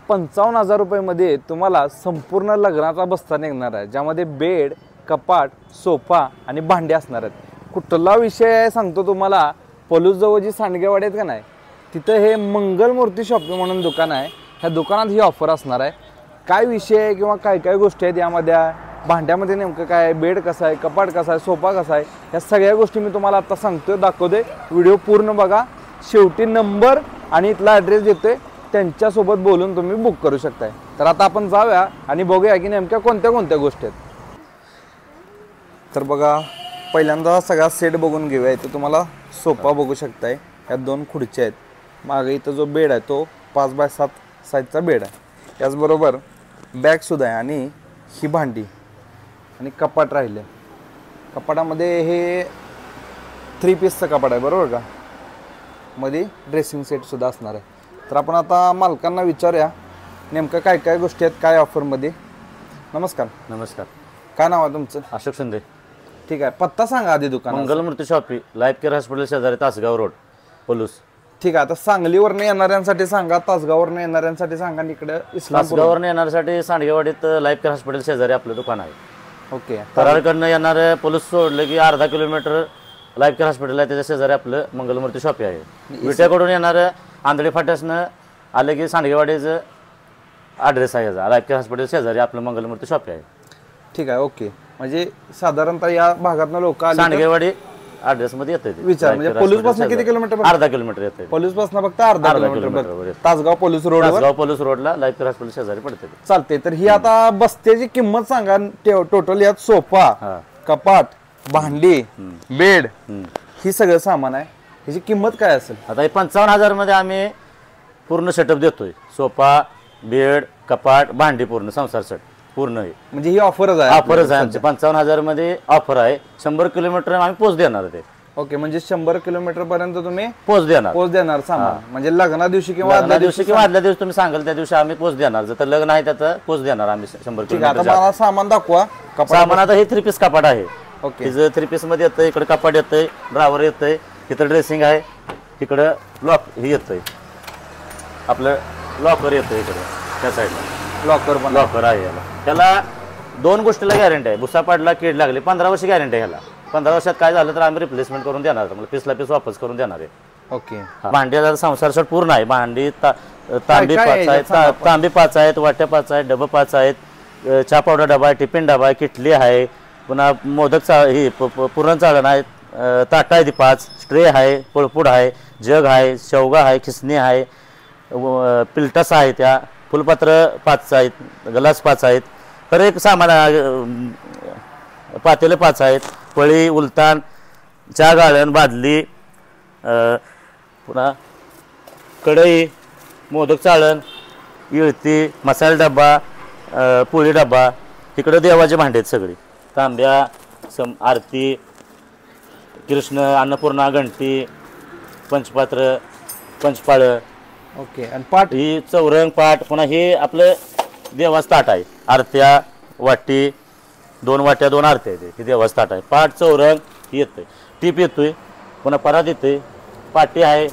55,000 रुपयामध्ये तुम्हाला संपूर्ण लग्नाचा बस्ता निघणार आहे, ज्यामध्ये बेड, कपाट, सोफा आणि भांडे असणार आहेत। कुठला विषय आहे सांगतो तुम्हाला, पलूसजवळ जी सांडगेवाडी आहेत का नाही, तिथं हे मंगलमूर्ती शॉपिंग म्हणून दुकान आहे। ह्या दुकानात ही ऑफर असणार आहे। काय विषय आहे किंवा काय काय गोष्टी आहेत यामध्ये, भांड्यामध्ये नेमकं काय आहे, बेड कसा आहे, कपाट कसा आहे, सोफा कसा आहे, या सगळ्या गोष्टी मी तुम्हाला आता सांगतोय, दाखवतोय। व्हिडिओ पूर्ण बघा, शेवटी नंबर आणि इथला ॲड्रेस देतोय, त्यांच्यासोबत बोलून तुम्ही बुक करू शकताय। तर आता आपण जाऊया आणि बघूया की नेमक्या कोणत्या कोणत्या गोष्टी आहेत। तर बघा, पहिल्यांदा सगळा सेट बघून घेऊया। इथं तुम्हाला सोफा बघू शकताय, ह्या 2 खुर्च्या आहेत, मागे इथं जो बेड आहे तो 5x7 साईजचा बेड आहे, त्याचबरोबर बॅगसुद्धा आहे आणि ही भांडी आणि कपाट राहिले। कपाटामध्ये हे 3 पीसचं कपाट आहे, बरोबर का, मध्ये ड्रेसिंग सेटसुद्धा असणार आहे। तर आपण आता मालकांना विचारूया नेमकं काय काय गोष्टी आहेत, काय ऑफरमध्ये। नमस्कार। नमस्कार, काय नाव आहे तुमचं? अशोक शिंदे। ठीक आहे, पत्ता सांगा आधी दुकान। Mangalmurti shopping, life care hospital शेजारी, तासगाव रोड, पलूस। ठीक आहे, आता सांगलीवरनं येणाऱ्यांसाठी सांगा, तासगाववरनं येणाऱ्यांसाठी सांगा, इकडे तासगाववरनं येण्यासाठी सांडगेवाडीत लाईफ केअर हॉस्पिटल शेजारी आपलं दुकान आहे। ओके। कराडकडनं येणार पलूस सोडलं की अर्धा किलोमीटर लाईफ केअर हॉस्पिटल आहे, त्याच्या शेजारी आपलं मंगलमूर्ती शॉपी आहे। विट्याकडून येणार आंधळी फाट्यासनं आलं की सांडगेवाडीचं ॲड्रेस आहे याचा, लाईफ केअर हॉस्पिटल शेजारी आपलं मंगलमूर्ती शॉपी आहे। ठीक आहे, ओके। म्हणजे साधारणतः या भागातनं लोक सांडगेवाडी ॲड्रेस मध्ये येते विचार, म्हणजे पोलीस पासून किती किलोमीटर? अर्धा किलोमीटर येते। पोलीस पासून फक्त अर्धा kilometre, Tasgaon police road, Tasgaon police रोडला लाईफ केअर हॉस्पिटल शेजारी पडते। चालते। तर ही आता बस्त्याची किंमत सांगा टोटल, यात सोफा, कपाट, भांडी, बेड, ही सगळं सामान आहे, ह्याची किंमत काय असेल? आता हे 55,000 मध्ये आम्ही पूर्ण सेटअप देतोय, सोफा, बेड, कपाट, भांडी, पूर्ण संसार सेट पूर्ण आहे। म्हणजे ही ऑफरच आहे? ऑफरच आहे आमची, 55,000 मध्ये ऑफर आहे। 100 किलोमीटर आम्ही पोच देणार ते। ओके, म्हणजे 100 किलोमीटर पर्यंत तुम्ही पोच देणार सामान, म्हणजे लग्ना दिवशी किंवा आदल्या दिवशी तुम्ही सांगाल त्या दिवशी आम्ही पोच देणार। जर लग्न आहे त्याचं पोच देणार आम्ही 100 किलोमीटर। आता मला सामान दाखवा। सामान आता हे 3 पीस कपाट आहे। ओके, तिचं 3 पीस मध्ये येतंय, इकडे कपाट येतंय, ड्रावर येतंय, इथं ड्रेसिंग आहे, इकडं लॉक हे येतंय, आपलं लॉकर येतंय इकडे त्या साईडला, लॉकर आहे याला। त्याला 2 गोष्टीला गॅरंटी आहे, भुसा पाडला, कीड लागली, 15 वर्ष गॅरंटी आहे ह्याला। 15 वर्षात काय झालं तर आम्ही रिप्लेसमेंट करून देणार, मला पीसला पीस वापस करून देणार आहे। ओके। भांड्याचा संसार सेट पूर्ण आहे, भांडी तांबी 5 आहेत, तांबी 5 आहेत, वाट्या 5 आहेत, डबं 5 आहेत, चहा पावडर डबा आहे, टिफिन डबा आहे, किटली आहे, पुन्हा मोदक ही पुरण चाळण आहे, ताटा आहे ती 5, स्ट्रे आहे, पोळपूड आहे, जग आहे, शेवगा आहे, खिसणी आहे, पिलटस आहे, त्या फुलपात्र 5 आहेत, ग्लास 5 आहेत, तर एक सामान पातेले 5 आहेत, पळी, उलतान, चहा गाळण, बादली, पुन्हा कढई, मोदक चाळण, इळती, मसाला डबा, पोळी डबा, इकडं देवाचे भांडे आहेत सगळे, तांब्या, आरती, कृष्ण, अन्नपूर्णा, घंटी, पंचपात्र, पंचपाळ। ओके, आणि पाट ही चौरंग पाट, पुन्हा हे आपलं देवाचं ताट आहे, आरत्या, वाटी, 2 वाट्या 2 आरत्या आहेत, हे देवाचं ताट आहे, पाट, चौरंग येतंय, टीप येतोय, पुन्हा परात येतोय, पाटी आहे,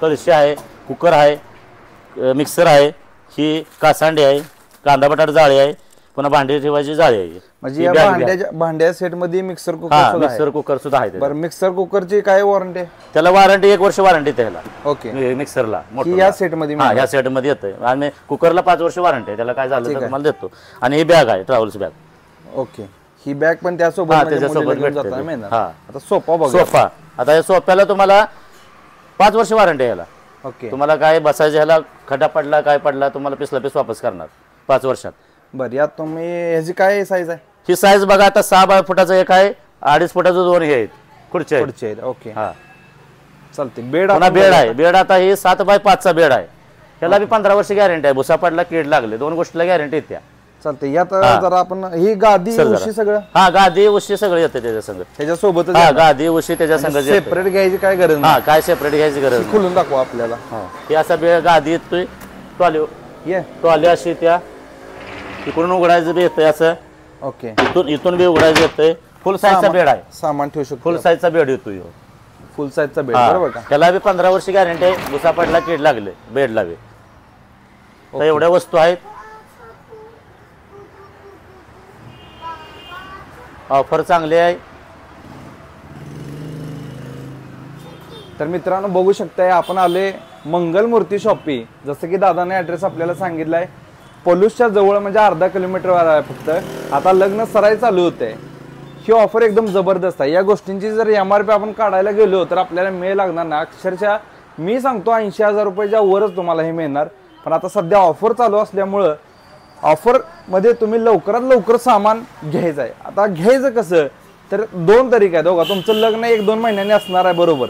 कळशी आहे, कुकर आहे, मिक्सर आहे, ही कासांडी आहे, कांदा बटाटा जाळी आहे, पुन्हा भांडी ठेवायची जाळी आहे। म्हणजे या भांड्या सेट मध्ये मिक्सर कुकर सुद्धा आहे। बरं, मिक्सर कुकरची काय वॉरंटी आहे? त्याला वॉरंटी 1 वर्ष वॉरंटी त्याला। ओके, मिक्सरला या सेट मध्ये? या सेट मध्ये येतंय, आणि कुकरला 5 वर्ष वॉरंटी आहे, त्याला काय झालं तर तुम्हाला देतो। आणि ही बॅग आहे, ट्रॅव्हल्स बॅग। ओके, ही बॅग पण त्यासोबत? आता सोफा बघा। सोफा, आता या सोफ्याला तुम्हाला 5 वर्ष वॉरंटी आहे याला। ओके, तुम्हाला काय बसायचं, ह्याला खड्डा पडला काय पडला, तुम्हाला पिसला पीस वापस करणार 5 वर्षात। बरं, यात तुम्ही ह्याची काय साईज आहे? ही साईज बघा, आता 6 फुटाचं एक आहे, 2.5 फुटाचं 2 हे आहेत, खुर्च्या आहेत। ओके, हा, चालते। बेड आहे, बेड आता ही 7x5चा बेड आहे, त्याला बी 15 वर्ष गॅरंटी आहे, भुसा पडला, कीड लागले, 2 गोष्टीला गॅरंटी येत्या। चालते। यात जरा आपण ही गादी उशी सगळं? गादी उशी सगळं येते त्याच्या संग, त्याच्यासोबत गादी उशी त्याच्या संग सेपरेट घ्यायची काय गरज नाही? काय सेपरेट घ्यायची गरज? खोलून दाखवा आपल्याला। ही असा गादी येतोय, टॉली अशी, त्या इकडून उघडायचं बी येतंय असं। ओके, इथून बी उघडायचं येतंय, फुल साईजचा बेड आहे, सामान ठेवू शकतो, फुल साईजचा बेड येतोय, फुल साईजचा बेड, बरोबर का? त्याला बी 15 वर्ष गॅरंटी आहे, भुसा पडला, कीड लागले बेडला बी। तर एवढ्या वस्तू आहेत. ऑफर चांगली आहे. तर मित्रांनो बघू शकताय आपण आले मंगलमूर्ती शॉपी. जसं की दादाने ॲड्रेस आपल्याला सांगितलाय पलूसच्या जवळ म्हणजे अर्धा किलोमीटरवर आहे फक्त. आता लग्न सराई चालू होते. ही ऑफर एकदम जबरदस्त आहे. या गोष्टींची जर MRP आपण काढायला गेलो तर आपल्याला मिळ लागणार ना, अक्षरशः मी सांगतो 80,000 रुपयाच्या वरच तुम्हाला हे मिळणार. पण आता सध्या ऑफर चालू असल्यामुळं ऑफरमध्ये तुम्ही लवकरात लवकर सामान घ्यायचं आहे. आता घ्यायचं कसं तर 2 तरीके आहेत. बघा तुमचं लग्न 1-2 महिन्यांनी असणार आहे बरोबर.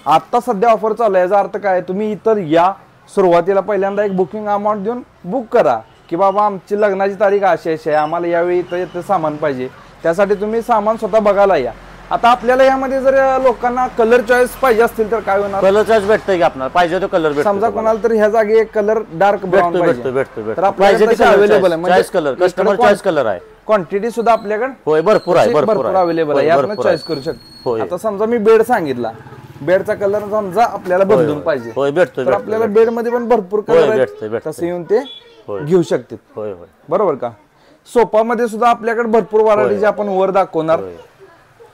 आता सध्या ऑफर चालू आहे. याचा अर्थ काय, तुम्ही इतर या सुरुवातीला पहिल्यांदा एक बुकिंग अमाऊंट देऊन बुक करा की बाबा आमची लग्नाची तारीख अशी आहे, आम्हाला यावेळी इथं सामान पाहिजे. त्यासाठी तुम्ही सामान स्वतः बघायला या. आता आपल्याला यामध्ये जर लोकांना कलर चॉईस पाहिजे असतील तर काय होणार, कलर चॉईस भेटतंय की आपल्याला पाहिजे तो कलर भेटतो. समजा कोणाला तर ह्या जागी एक कलर डार्क ब्राऊन पाहिजे भेटतो तर आपल्याला अवेलेबल आहे. Choice colour customer choice colour आहे. क्वांटिटी सुद्धा आपल्याकडे होय भरपूर आहे. भरपूर अवेलेबल आहे. यातनं चॉईस करू शकतो. आता समजा मी बेड सांगितला, बेडचा कलर समजा आपल्याला बदलून पाहिजे होय भेटतो. तर आपल्याला बेड मध्ये पण भरपूर कलर आहेत, तसे येऊन ते घेऊ शकते. होय होय बरोबर का. सोफा मध्ये सुद्धा आपल्याकडे भरपूर व्हरायटी आपण वर दाखवणार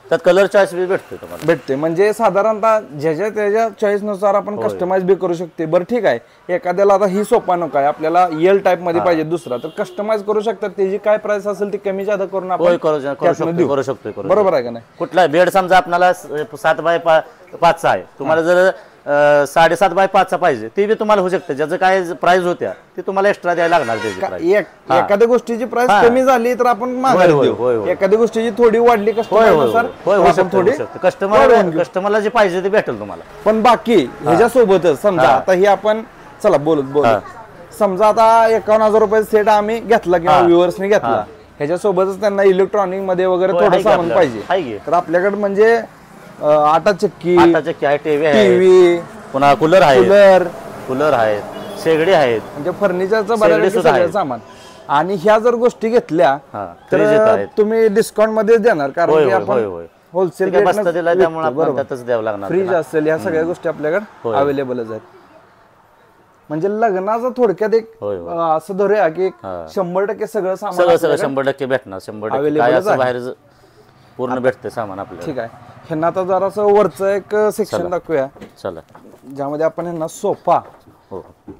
त्यात कलर चॉईस बी भेटते तुम्हाला. भेटते म्हणजे साधारणतः ज्याच्या त्याच्या चॉईस नुसार आपण कस्टमाइज बी करू शकते. बरं ठीक आहे, एखाद्याला आता ही सोफा नको आहे, आपल्याला एल टाइप मध्ये पाहिजे दुसरा, तर कस्टमाइज करू शकतात. त्याची काय प्राइस असेल ती कमी जादा करून आपण करू शकतो. बरोबर आहे का नाही. कुठला बेड समजा आपल्याला 7x5 आहे, तुम्हाला जर 7.5x5 पाहिजे ते बी तुम्हाला होऊ शकते. ज्याचं काय प्राइस होत्या ते तुम्हाला एक्स्ट्रा द्यायला लागणार. त्याची एखाद्या गोष्टीची प्राइस कमी झाली तर आपण माघारी देऊ, एखाद्या गोष्टीची थोडी वाढली कस्टमरला जे पाहिजे ते भेटेल तुम्हाला. पण बाकी ह्याच्यासोबतच समजा आता ही आपण चला बोलत समजा आता 51,000 रुपये सेट आम्ही घेतला किंवा व्ह्युअर्सने घेतला, ह्याच्यासोबतच त्यांना इलेक्ट्रॉनिक मध्ये वगैरे थोडं सामान पाहिजे तर आपल्याकडे म्हणजे आटा चक्की आहे, टीव्ही, पुन्हा कूलर आहेत, शेगडी आहेत, म्हणजे फर्निचरचं बऱ्यापैकी सगळं सामान. आणि ह्या जर गोष्टी घेतल्या तर तुम्ही डिस्काउंट मध्ये देणार, कारण की आपण होलसेल द्यावं लागणार. फ्रीज असेल, या सगळ्या गोष्टी आपल्याकडे अवेलेबलच आहेत. म्हणजे लग्नाचं थोडक्यात एक असं धरूया की 100% सगळं सामान 100% भेटणार. 100% बाहेर पूर्ण भेटते सामान आपल्याला. ठीक आहे. ह्यांना आता जरासं वरचं एक सेक्शन दाखवूया चला, ज्यामध्ये आपण ह्यांना सोफा.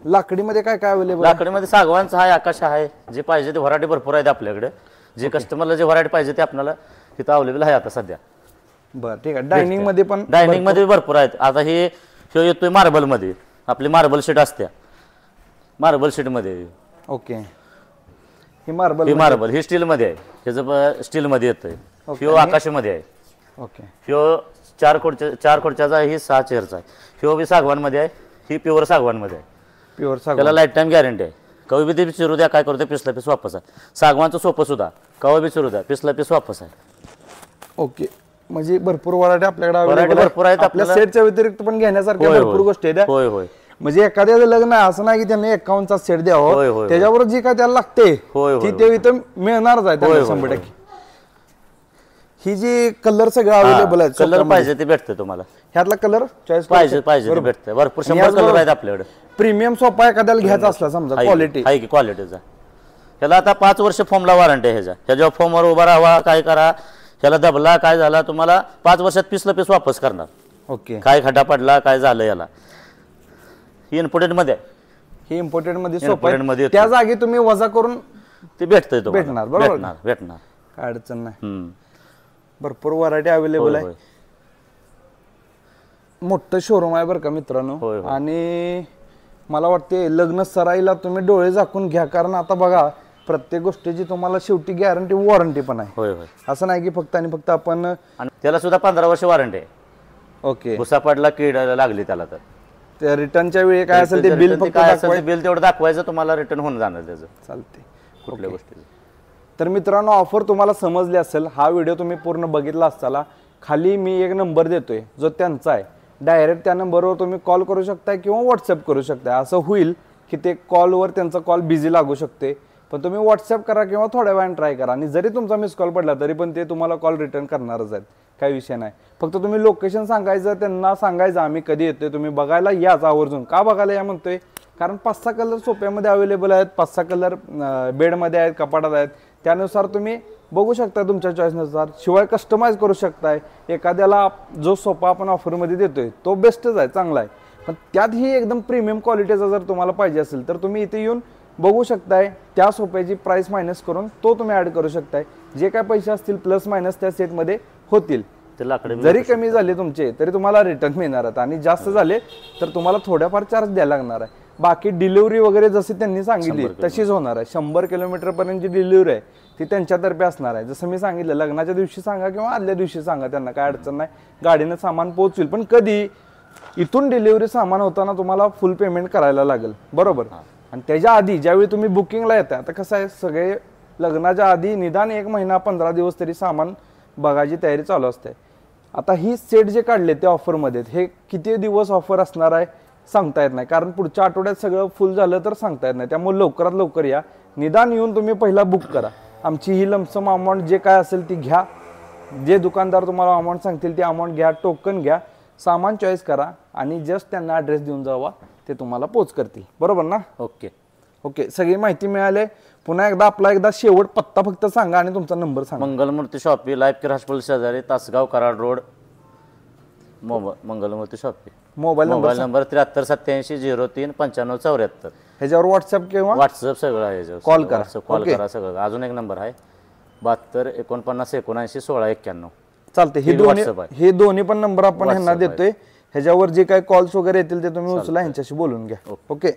लाकडीमध्ये काय काय अवेलेबल. लाकडीमध्ये सागवानचा आहे, आकाश आहे, जे पाहिजे ते व्हरायटी भरपूर आहेत आपल्याकडे. जे कस्टमरला जे व्हरायटी पाहिजे ते आपल्याला तिथं अवेलेबल आहे आता सध्या. बरं ठीक आहे. डायनिंग मध्ये पण डायनिंग मध्ये भरपूर आहेत. आता हे येतोय मार्बल मध्ये, आपली मार्बल शीट असते, मार्बल शीट मध्ये. ओके. ही मार्बल ही स्टील मध्ये आहे, ह्याचं स्टील मध्ये येतंय. ह्यो आकाशामध्ये आहे. ओके. ह्यो 4 खुर्च्याचा आहे, ही 6 चेअरचा आहे. ह्यो बी सागवान मध्ये आहे, ही प्युअर सागवान मध्ये आहे. प्युअर सागवान, त्याला लाईफ टाइम गॅरंटी आहे. कवी बी ते चिरू द्या, काय करू द्या, पिसला पीस वापस आहे. सागवानचं सोपं सुद्धा कवा बी चिरू द्या, पिसला पीस वापस आहे. ओके. म्हणजे भरपूर व्हरायटी आपल्याकडे भरपूर आहेत. आपल्या सेटच्या व्यतिरिक्त पण घेण्यासारख्या भरपूर गोष्टी आहेत. होय होय. म्हणजे एखाद्याचं लग्न आहे असं नाही की त्यांनी 51चा सेट द्यावं, त्याच्याबरोबर जी काय त्याला लागते ती ते इथं मिळणारच आहे त्यांना 100%. ही जी कलर सगळं अवेलेबल आहे, कलर पाहिजे ते भेटते तुम्हाला. ह्यातला कलर चॉईस पाहिजे ते भेटते. भरपूर 100 कलर आहेत आपल्याकडे. प्रीमियम सोफा एखाद्याला घ्यायचा असला समजा, क्वालिटी आहे की क्वालिटीचा. ह्याला आता 5 वर्ष फॉर्मला वॉरंटी आहे. ह्याच्या फॉर्मवर उभा राहावा, काय करा, ह्याला दबला काय झाला तुम्हाला 5 वर्षात पिसला पीस वापस करणार. ओके. काय खड्डा पडला काय झालं याला. ही इम्पोर्टेड मध्ये आहे. ही इम्पोर्टेड मध्ये सोफा मध्ये त्या जागी तुम्ही वजा करून ते भेटतंय तो भेटणार. बरोबर भेटणार, काय अडचण नाही. भरपूर व्हरायटी अवेलेबल आहे. मोठं शोरूम आहे बरं का मित्रांनो. आणि मला वाटते लग्न सराईला तुम्ही डोळे झाकून घ्या, कारण आता बघा प्रत्येक गोष्टीची तुम्हाला शेवटी गॅरंटी वॉरंटी पण आहे. असं नाही की फक्त आणि फक्त आपण. त्याला सुद्धा 15 वर्ष वॉरंटी आहे. ओके. भुसा पडला, कीड लागली त्याला तर रिटर्नच्या वेळी काय असेल ते बिल बिल तेवढं दाखवायचं, तुम्हाला रिटर्न होऊन जाणार त्याचं. चालते कुठल्या गोष्टी. तर मित्रांनो ऑफर तुम्हाला समजली असेल. हा व्हिडिओ तुम्ही पूर्ण बघितला असताना खाली मी एक नंबर देतोय जो त्यांचा आहे. डायरेक्ट त्या नंबरवर तुम्ही कॉल करू शकता किंवा व्हॉट्सअप करू शकता. असं होईल की ते कॉलवर त्यांचा कॉल बिझी लागू शकते, पण तुम्ही व्हॉट्सअप करा किंवा थोड्या वेळाने ट्राय करा. आणि जरी तुमचा मिस कॉल पडला तरी पण ते तुम्हाला कॉल रिटर्न करणारच आहेत. काही विषय नाही. फक्त तुम्ही लोकेशन सांगायचं, त्यांना सांगायचं आम्ही कधी येतोय, तुम्ही बघायला याच आवर्जून. का बघायला या म्हणतोय, कारण 5-6 कलर सोप्यामध्ये अवेलेबल आहेत, 5-6 कलर बेडमध्ये आहेत, कपाटात आहेत. त्यानुसार तुम्ही बघू शकता तुमच्या चॉईसनुसार. शिवाय कस्टमाइज करू शकताय. एखाद्याला जो सोफा आपण ऑफरमध्ये देतोय तो बेस्टच आहे, चांगला आहे, पण त्यातही एकदम प्रीमियम क्वालिटीचा जर तुम्हाला पाहिजे असेल तर तुम्ही इथे येऊन बघू शकताय. त्या सोफ्याची प्राइस मायनस करून तो तुम्ही ॲड करू शकताय. जे काय पैसे असतील प्लस मायनस त्या सेटमध्ये होतील. जरी कमी झाले तुमचे तरी तुम्हाला रिटर्न मिळणार आहेत, आणि जास्त झाले तर तुम्हाला थोड्याफार चार्ज द्यायला लागणार आहे. बाकी डिलिव्हरी वगैरे जशी त्यांनी सांगितली तशीच होणार आहे. 100 किलोमीटरपर्यंत जी डिलिव्हरी आहे ती त्यांच्यातर्फे असणार आहे. जसं मी सांगितलं, लग्नाच्या दिवशी सांगा किंवा आदल्या दिवशी सांगा, त्यांना काय अडचण नाही, गाडीनं सामान पोहोचतील. पण कधी इथून डिलिव्हरी सामान होताना तुम्हाला फुल पेमेंट करायला लागेल, बरोबर. आणि त्याच्या आधी ज्यावेळी तुम्ही बुकिंगला येता, आता कसं आहे, सगळे लग्नाच्या आधी निदान 1 महिना 15 दिवस तरी सामान बघायची तयारी चालू असते. आता ही सेट जे काढले ते ऑफरमध्ये, हे किती दिवस ऑफर असणार आहे सांगता येत नाही, कारण पुढच्या आठवड्यात सगळं फुल झालं तर सांगता येत नाही. त्यामुळे लवकरात लवकर या, निदान येऊन तुम्ही पहिला बुक करा. आमची ही लमसम अमाऊंट जे काय असेल ती घ्या. जे दुकानदार तुम्हाला अमाऊंट सांगतील ती अमाऊंट घ्या, टोकन घ्या, सामान चॉईस करा, आणि जस्ट त्यांना ॲड्रेस देऊन जावा, ते तुम्हाला पोच करतील, बरोबर ना. ओके, सगळी माहिती मिळाली. पुन्हा एकदा शेवट पत्ता फक्त सांगा आणि तुमचा नंबर सांगा. Mangalmurti shoppee, life care hospital शेजारी, Tasgaon, Karad road, Mangalmurti shoppee. Mobile number 7387039574. ह्याच्यावर व्हॉट्सअप सगळं आहे. कॉल करा सगळं. अजून एक नंबर आहे 7249791691. चालते. हे दोन्ही पण नंबर आपण ह्यांना देतोय. ह्याच्यावर जे काही कॉल्स वगैरे येतील ते तुम्ही उचला, ह्यांच्याशी बोलून घ्या. ओके.